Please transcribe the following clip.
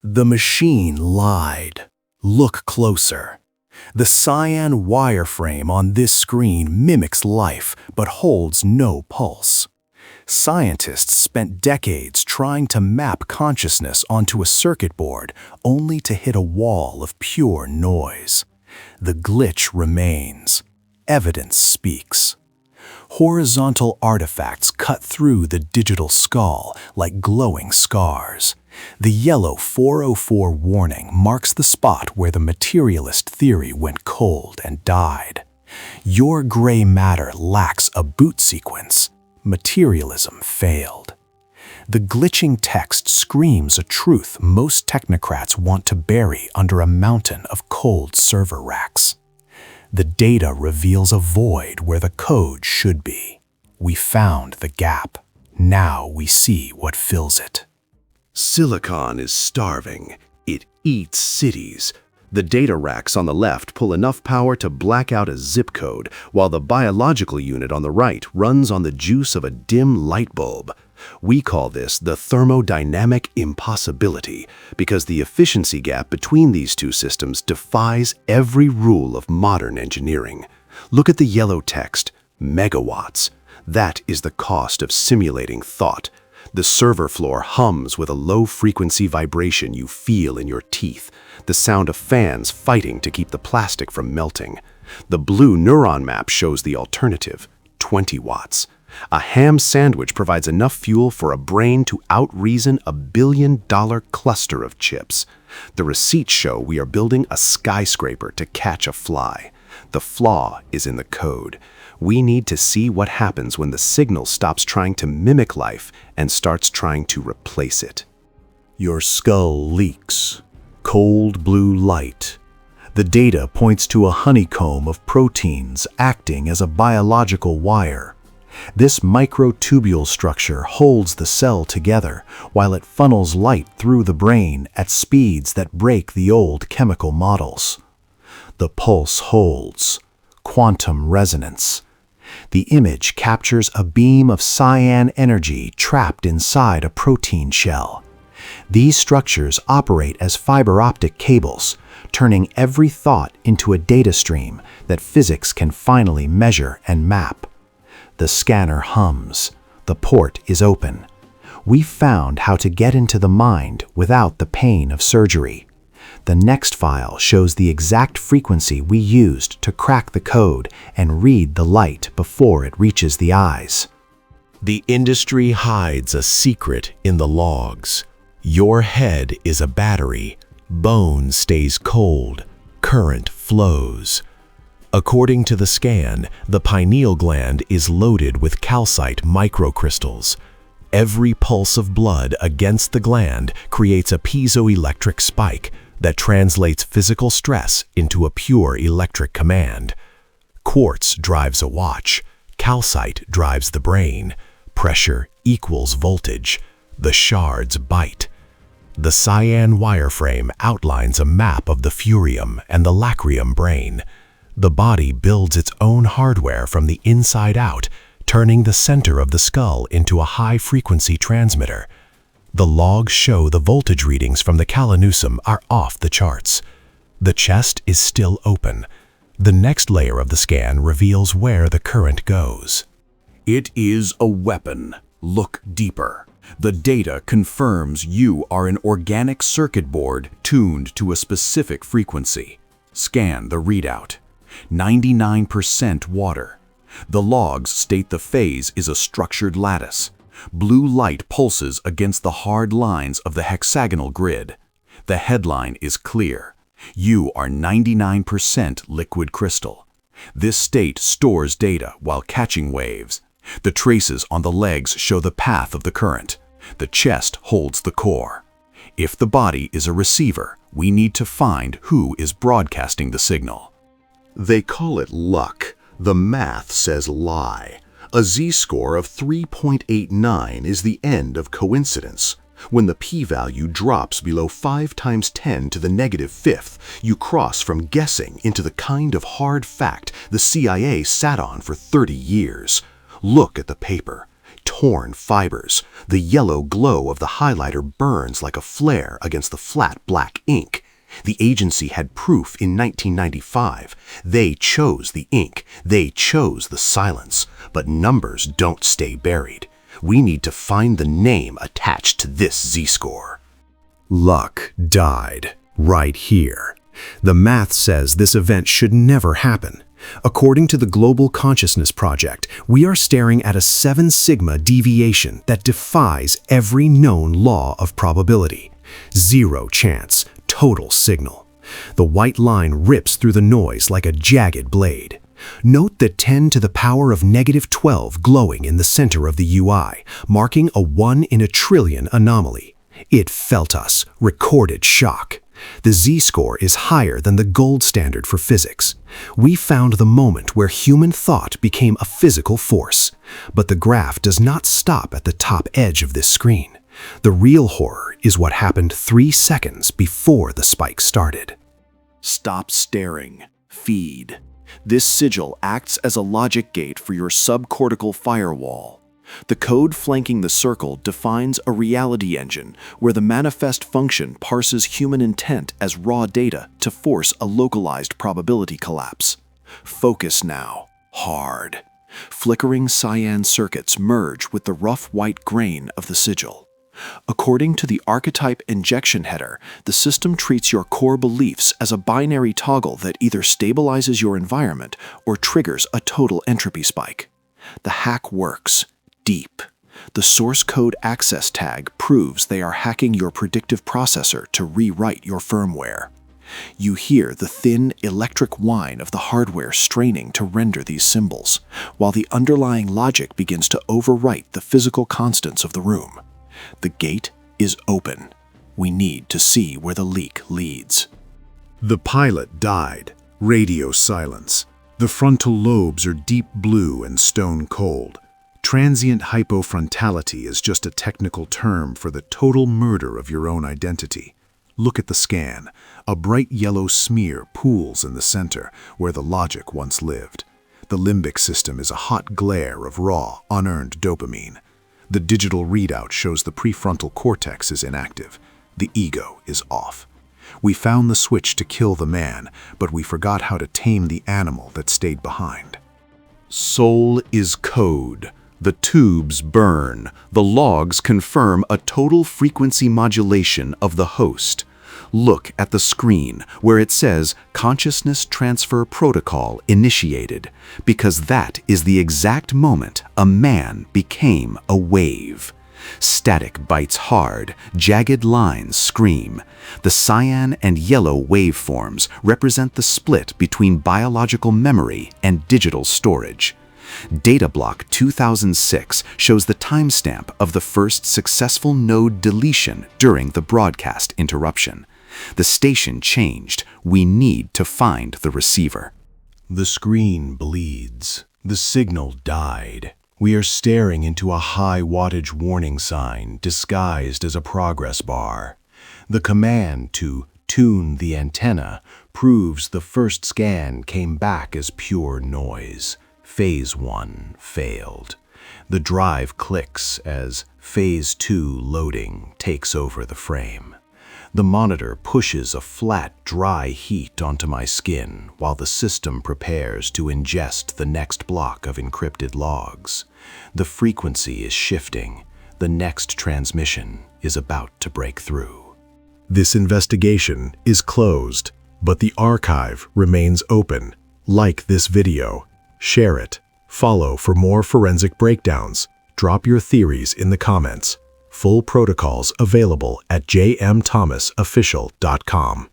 The machine lied. Look closer. The cyan wireframe on this screen mimics life but holds no pulse. Scientists spent decades trying to map consciousness onto a circuit board only to hit a wall of pure noise. The glitch remains. Evidence speaks. Horizontal artifacts cut through the digital skull like glowing scars. The yellow 404 warning marks the spot where the materialist theory went cold and died. Your gray matter lacks a boot sequence. Materialism failed. The glitching text screams a truth most technocrats want to bury under a mountain of cold server racks. The data reveals a void where the code should be. We found the gap. Now we see what fills it. Silicon is starving. It eats cities. The data racks on the left pull enough power to black out a zip code, while the biological unit on the right runs on the juice of a dim light bulb. We call this the thermodynamic impossibility because the efficiency gap between these two systems defies every rule of modern engineering. Look at the yellow text, megawatts. That is the cost of simulating thought. The server floor hums with a low-frequency vibration you feel in your teeth, the sound of fans fighting to keep the plastic from melting. The blue neuron map shows the alternative, 20 watts. A ham sandwich provides enough fuel for a brain to out-reason a billion-dollar cluster of chips. The receipts show we are building a skyscraper to catch a fly. The flaw is in the code. We need to see what happens when the signal stops trying to mimic life and starts trying to replace it. Your skull leaks. Cold blue light. The data points to a honeycomb of proteins acting as a biological wire. This microtubule structure holds the cell together while it funnels light through the brain at speeds that break the old chemical models. The pulse holds. Quantum resonance. The image captures a beam of cyan energy trapped inside a protein shell. These structures operate as fiber optic cables, turning every thought into a data stream that physics can finally measure and map. The scanner hums. The port is open. We found how to get into the mind without the pain of surgery. The next file shows the exact frequency we used to crack the code and read the light before it reaches the eyes. The industry hides a secret in the logs. Your head is a battery. Bone stays cold. Current flows. According to the scan, the pineal gland is loaded with calcite microcrystals. Every pulse of blood against the gland creates a piezoelectric spike that translates physical stress into a pure electric command. Quartz drives a watch. Calcite drives the brain. Pressure equals voltage. The shards bite. The cyan wireframe outlines a map of the furium and the lacrium brain. The body builds its own hardware from the inside out, turning the center of the skull into a high-frequency transmitter. The logs show the voltage readings from the calenusum are off the charts. The chest is still open. The next layer of the scan reveals where the current goes. It is a weapon. Look deeper. The data confirms you are an organic circuit board tuned to a specific frequency. Scan the readout. 99% water. The logs state the phase is a structured lattice. Blue light pulses against the hard lines of the hexagonal grid. The headline is clear. You are 99% liquid crystal. This state stores data while catching waves. The traces on the legs show the path of the current. The chest holds the core. If the body is a receiver, we need to find who is broadcasting the signal. They call it luck. The math says lie. A z-score of 3.89 is the end of coincidence. When the p-value drops below 5 times 10 to the -5th, you cross from guessing into the kind of hard fact the CIA sat on for 30 years. Look at the paper. like torn fibers. The yellow glow of the highlighter burns like a flare against the flat black ink. The agency had proof in 1995. They chose the ink. They chose the silence. But numbers don't stay buried. We need to find the name attached to this Z-score. Luck died right here. The math says this event should never happen. According to the Global Consciousness Project, we are staring at a 7 sigma deviation that defies every known law of probability. Zero chance, total signal. The white line rips through the noise like a jagged blade. Note the 10 to the power of -12 glowing in the center of the UI, marking a 1 in a trillion anomaly. It felt us, recorded shock. The Z-score is higher than the gold standard for physics. We found the moment where human thought became a physical force. But the graph does not stop at the top edge of this screen. The real horror is what happened 3 seconds before the spike started. Stop staring. Feed. This sigil acts as a logic gate for your subcortical firewall. The code flanking the circle defines a reality engine where the manifest function parses human intent as raw data to force a localized probability collapse. Focus now. Hard. Flickering cyan circuits merge with the rough white grain of the sigil. According to the archetype injection header, the system treats your core beliefs as a binary toggle that either stabilizes your environment or triggers a total entropy spike. The hack works. Deep. The source code access tag proves they are hacking your predictive processor to rewrite your firmware. You hear the thin electric whine of the hardware straining to render these symbols, while the underlying logic begins to overwrite the physical constants of the room. The gate is open. We need to see where the leak leads. The pilot died. Radio silence. The frontal lobes are deep blue and stone cold. Transient hypofrontality is just a technical term for the total murder of your own identity. Look at the scan. A bright yellow smear pools in the center, where the logic once lived. The limbic system is a hot glare of raw, unearned dopamine. The digital readout shows the prefrontal cortex is inactive. The ego is off. We found the switch to kill the man, but we forgot how to tame the animal that stayed behind. Soul is code. The tubes burn. The logs confirm a total frequency modulation of the host. Look at the screen where it says Consciousness Transfer Protocol initiated, because that is the exact moment a man became a wave. Static bites hard, jagged lines scream. The cyan and yellow waveforms represent the split between biological memory and digital storage. Data block 2006 shows the timestamp of the first successful node deletion during the broadcast interruption. The station changed. We need to find the receiver. The screen bleeds. The signal died. We are staring into a high wattage warning sign disguised as a progress bar. The command to tune the antenna proves the first scan came back as pure noise. Phase 1 failed. The drive clicks as Phase 2 loading takes over the frame. The monitor pushes a flat, dry heat onto my skin while the system prepares to ingest the next block of encrypted logs. The frequency is shifting. The next transmission is about to break through. This investigation is closed, but the archive remains open. Like this video. Share it. Follow for more forensic breakdowns. Drop your theories in the comments. Full protocols available at jmthomasofficial.com.